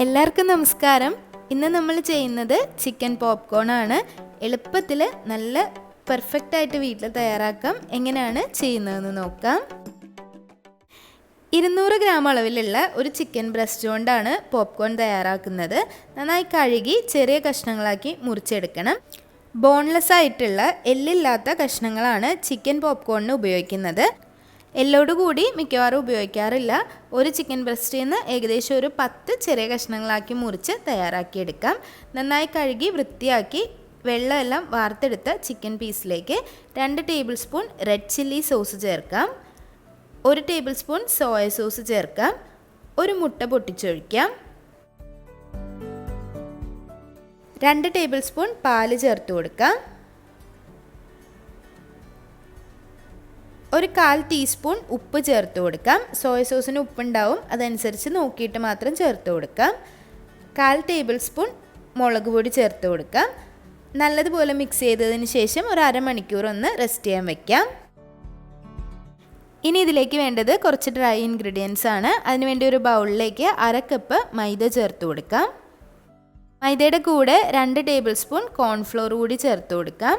എല്ലാവർക്കും നമസ്കാരം. ഇന്ന് നമ്മൾ ചെയ്യുന്നത് ചിക്കൻ പോപ്കോൺ ആണ്. എളുപ്പത്തിൽ നല്ല പെർഫെക്റ്റ് ആയിട്ട് വീട്ടിൽ തയ്യാറാക്കാം. എങ്ങനെയാണ് ചെയ്യുന്നതെന്ന് നോക്കാം. 200 ഗ്രാം അളവിലുള്ള ഒരു ചിക്കൻ ബ്രസ്റ്റ് കൊണ്ടാണ് പോപ്കോൺ തയ്യാറാക്കുന്നത്. നന്നായി കഴുകി ചെറിയ കഷ്ണങ്ങളാക്കി മുറിച്ചെടുക്കണം. ബോൺലെസ് ആയിട്ടുള്ള എല്ലില്ലാത്ത കഷ്ണങ്ങളാണ് ചിക്കൻ പോപ്കോണിന് ഉപയോഗിക്കുന്നത്. എല്ലോടുകൂടി മിക്കവാറും ഉപയോഗിക്കാറില്ല. ഒരു ചിക്കൻ ബ്രസ്റ്റിൽ നിന്ന് ഏകദേശം ഒരു 10 ചെറിയ കഷ്ണങ്ങളാക്കി മുറിച്ച് തയ്യാറാക്കിയെടുക്കാം. നന്നായി കഴുകി വൃത്തിയാക്കി വെള്ളമെല്ലാം വാർത്തെടുത്ത ചിക്കൻ പീസിലേക്ക് 2 tablespoon red chilli sauce ചേർക്കാം. 1 ടേബിൾ സ്പൂൺ സോയ സോസ് ചേർക്കാം. ഒരു മുട്ട പൊട്ടിച്ചൊഴിക്കാം. 2 ടേബിൾ സ്പൂൺ പാല് ചേർത്ത് കൊടുക്കാം. 1/4 ടീസ്പൂൺ ഉപ്പ് ചേർത്ത് കൊടുക്കാം. സോയ സോസിന് ഉപ്പുണ്ടാവും, അതനുസരിച്ച് നോക്കിയിട്ട് മാത്രം ചേർത്ത് കൊടുക്കാം. 1/4 ടേബിൾ സ്പൂൺ മുളക് പൊടി ചേർത്ത് കൊടുക്കാം. നല്ലതുപോലെ മിക്സ് ചെയ്തതിന് ശേഷം ഒരു അരമണിക്കൂർ ഒന്ന് റെസ്റ്റ് ചെയ്യാൻ വയ്ക്കാം. ഇനി ഇതിലേക്ക് വേണ്ടത് കുറച്ച് ഡ്രൈ ഇൻഗ്രീഡിയൻസ് ആണ്. അതിനുവേണ്ടി ഒരു ബൗളിലേക്ക് 1/2 കപ്പ് മൈദ ചേർത്ത് കൊടുക്കാം. മൈദയുടെ കൂടെ 2 ടേബിൾ സ്പൂൺ കോൺഫ്ലോർ കൂടി ചേർത്ത് കൊടുക്കാം.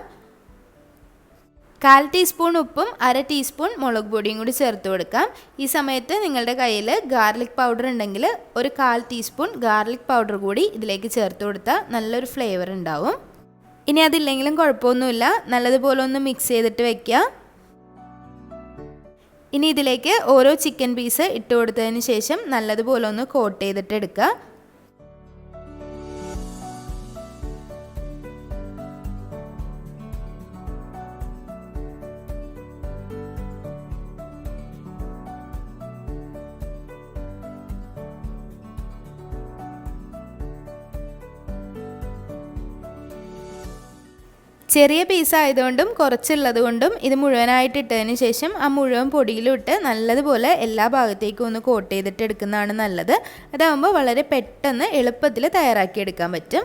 1/4 ടീസ്പൂൺ ഉപ്പും 1/2 ടീസ്പൂൺ മുളക് പൊടിയും കൂടി ചേർത്ത് കൊടുക്കാം. ഈ സമയത്ത് നിങ്ങളുടെ കയ്യിൽ ഗാർലിക് പൗഡർ ഉണ്ടെങ്കിൽ ഒരു 1/4 ടീസ്പൂൺ ഗാർലിക് പൗഡർ കൂടി ഇതിലേക്ക് ചേർത്ത് കൊടുത്താൽ നല്ലൊരു ഫ്ലേവർ ഉണ്ടാവും. ഇനി അതില്ലെങ്കിലും കുഴപ്പമൊന്നുമില്ല. നല്ലതുപോലെ ഒന്ന് മിക്സ് ചെയ്തിട്ട് വയ്ക്കുക. ഇനി ഇതിലേക്ക് ഓരോ ചിക്കൻ പീസ് ഇട്ട് കൊടുത്തതിന് ശേഷം നല്ലതുപോലെ ഒന്ന് കോട്ട് ചെയ്തിട്ട് എടുക്കുക. ചെറിയ പീസ് ആയതുകൊണ്ടും കുറച്ചുള്ളത് കൊണ്ടും ഇത് മുഴുവനായിട്ട് ഇട്ടതിന് ശേഷം ആ മുഴുവൻ പൊടിയിലിട്ട് നല്ലതുപോലെ എല്ലാ ഭാഗത്തേക്കും ഒന്ന് കോട്ട് ചെയ്തിട്ട് എടുക്കുന്നതാണ് നല്ലത്. അതാകുമ്പോൾ വളരെ പെട്ടെന്ന് എളുപ്പത്തിൽ തയ്യാറാക്കിയെടുക്കാൻ പറ്റും.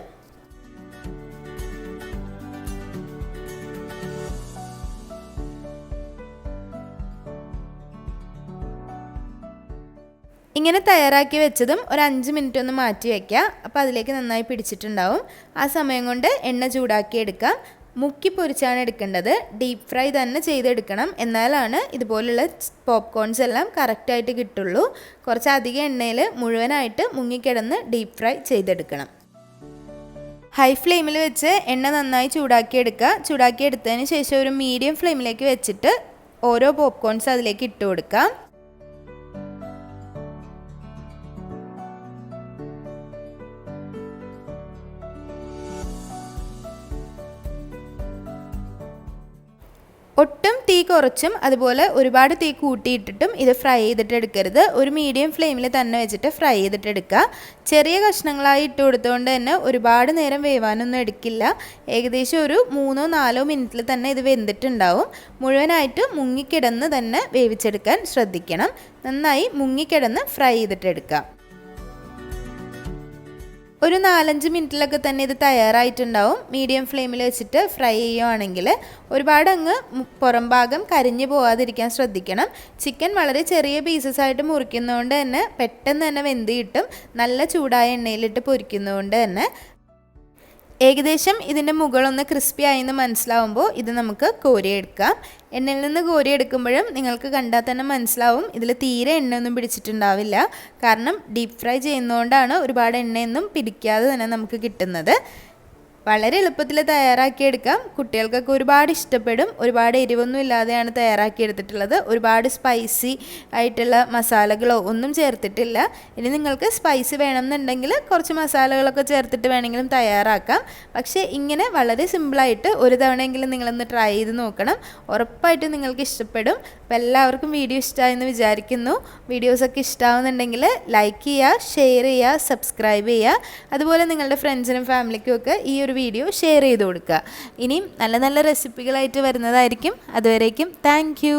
ഇങ്ങനെ തയ്യാറാക്കി വെച്ചതും ഒരു 5 മിനിറ്റ് ഒന്ന് മാറ്റി വയ്ക്കുക. അപ്പോൾ അതിലേക്ക് നന്നായി പിടിച്ചിട്ടുണ്ടാവും. ആ സമയം കൊണ്ട് എണ്ണ ചൂടാക്കി എടുക്കാം. മുക്കി പൊരിച്ചാണ് എടുക്കേണ്ടത്. ഡീപ്പ് ഫ്രൈ തന്നെ ചെയ്തെടുക്കണം. എന്നാലാണ് ഇതുപോലുള്ള പോപ്കോൺസ് എല്ലാം കറക്റ്റായിട്ട് കിട്ടുള്ളൂ. കുറച്ചധികം എണ്ണയിൽ മുഴുവനായിട്ട് മുങ്ങിക്കിടന്ന് ഡീപ്പ് ഫ്രൈ ചെയ്തെടുക്കണം. ഹൈ ഫ്ലെയിമിൽ വെച്ച് എണ്ണ നന്നായി ചൂടാക്കിയെടുക്കുക. ചൂടാക്കിയെടുത്തതിന് ശേഷം ഒരു മീഡിയം ഫ്ലെയിമിലേക്ക് വെച്ചിട്ട് ഓരോ പോപ്കോൺസ് അതിലേക്ക് ഇട്ട് കൊടുക്കാം. ഒട്ടും തീ കുറച്ചും അതുപോലെ ഒരുപാട് തീ കൂട്ടിയിട്ടിട്ടും ഇത് ഫ്രൈ ചെയ്തിട്ട് എടുക്കരുത്. ഒരു മീഡിയം ഫ്ലെയിമിൽ തന്നെ വെച്ചിട്ട് ഫ്രൈ ചെയ്തിട്ട് എടുക്കുക. ചെറിയ കഷ്ണങ്ങളായി ഇട്ട് കൊടുത്തുകൊണ്ട് തന്നെ ഒരുപാട് നേരം വേവാനൊന്നും എടുക്കില്ല. ഏകദേശം ഒരു 3-4 മിനിറ്റിൽ തന്നെ ഇത് വെന്തിട്ടുണ്ടാവും. മുഴുവനായിട്ട് മുങ്ങിക്കിടന്ന് തന്നെ വേവിച്ചെടുക്കാൻ ശ്രദ്ധിക്കണം. നന്നായി മുങ്ങിക്കിടന്ന് ഫ്രൈ ചെയ്തിട്ട് എടുക്കുക. ഒരു 4-5 മിനിറ്റിലൊക്കെ തന്നെ ഇത് തയ്യാറായിട്ടുണ്ടാവും. മീഡിയം ഫ്ലെയിമിൽ വെച്ചിട്ട് ഫ്രൈ ചെയ്യുകയാണെങ്കിൽ ഒരുപാട് അങ്ങ് പുറം ഭാഗം കരിഞ്ഞു പോകാതിരിക്കാൻ ശ്രദ്ധിക്കണം. ചിക്കൻ വളരെ ചെറിയ പീസസ് ആയിട്ട് മുറിക്കുന്നതുകൊണ്ട് തന്നെ പെട്ടെന്ന് തന്നെ വെന്ത് കിട്ടും. നല്ല ചൂടായ എണ്ണയിലിട്ട് പൊരിക്കുന്നതുകൊണ്ട് തന്നെ ഏകദേശം ഇതിൻ്റെ മുകളൊന്ന് ക്രിസ്പി ആയെന്ന് മനസ്സിലാവുമ്പോൾ ഇത് നമുക്ക് കോരിയെടുക്കാം. എണ്ണയിൽ നിന്ന് കോരിയെടുക്കുമ്പോഴും നിങ്ങൾക്ക് കണ്ടാൽ തന്നെ മനസ്സിലാവും ഇതിൽ തീരെ എണ്ണയൊന്നും പിടിച്ചിട്ടുണ്ടാവില്ല. കാരണം ഡീപ്പ് ഫ്രൈ ചെയ്യുന്നതുകൊണ്ടാണ് ഒരുപാട് എണ്ണയൊന്നും പിടിക്കാതെ തന്നെ നമുക്ക് കിട്ടുന്നത്. വളരെ എളുപ്പത്തിൽ തയ്യാറാക്കിയെടുക്കാം. കുട്ടികൾക്കൊക്കെ ഒരുപാട് ഇഷ്ടപ്പെടും. ഒരുപാട് എരിവൊന്നും ഇല്ലാതെയാണ് തയ്യാറാക്കിയെടുത്തിട്ടുള്ളത്. ഒരുപാട് സ്പൈസി ആയിട്ടുള്ള മസാലകളോ ഒന്നും ചേർത്തിട്ടില്ല. ഇനി നിങ്ങൾക്ക് സ്പൈസി വേണമെന്നുണ്ടെങ്കിൽ കുറച്ച് മസാലകളൊക്കെ ചേർത്തിട്ട് വേണമെങ്കിലും തയ്യാറാക്കാം. പക്ഷേ ഇങ്ങനെ വളരെ സിമ്പിളായിട്ട് ഒരു തവണയെങ്കിലും നിങ്ങളൊന്ന് ട്രൈ ചെയ്ത് നോക്കണം. ഉറപ്പായിട്ടും നിങ്ങൾക്ക് ഇഷ്ടപ്പെടും. അപ്പോൾ എല്ലാവർക്കും വീഡിയോ ഇഷ്ടമായെന്ന് വിചാരിക്കുന്നു. വീഡിയോസൊക്കെ ഇഷ്ടമാവുന്നുണ്ടെങ്കിൽ ലൈക്ക് ചെയ്യുക, ഷെയർ ചെയ്യുക, സബ്സ്ക്രൈബ് ചെയ്യുക. അതുപോലെ നിങ്ങളുടെ ഫ്രണ്ട്സിനും ഫാമിലിക്കും ഒക്കെ ഈ ഒരു വീഡിയോ ഷെയർ ചെയ്ത് കൊടുക്കുക. ഇനിയും നല്ല നല്ല റെസിപ്പികളായിട്ട് വരുന്നതായിരിക്കും. അതുവരേക്കും താങ്ക് യു.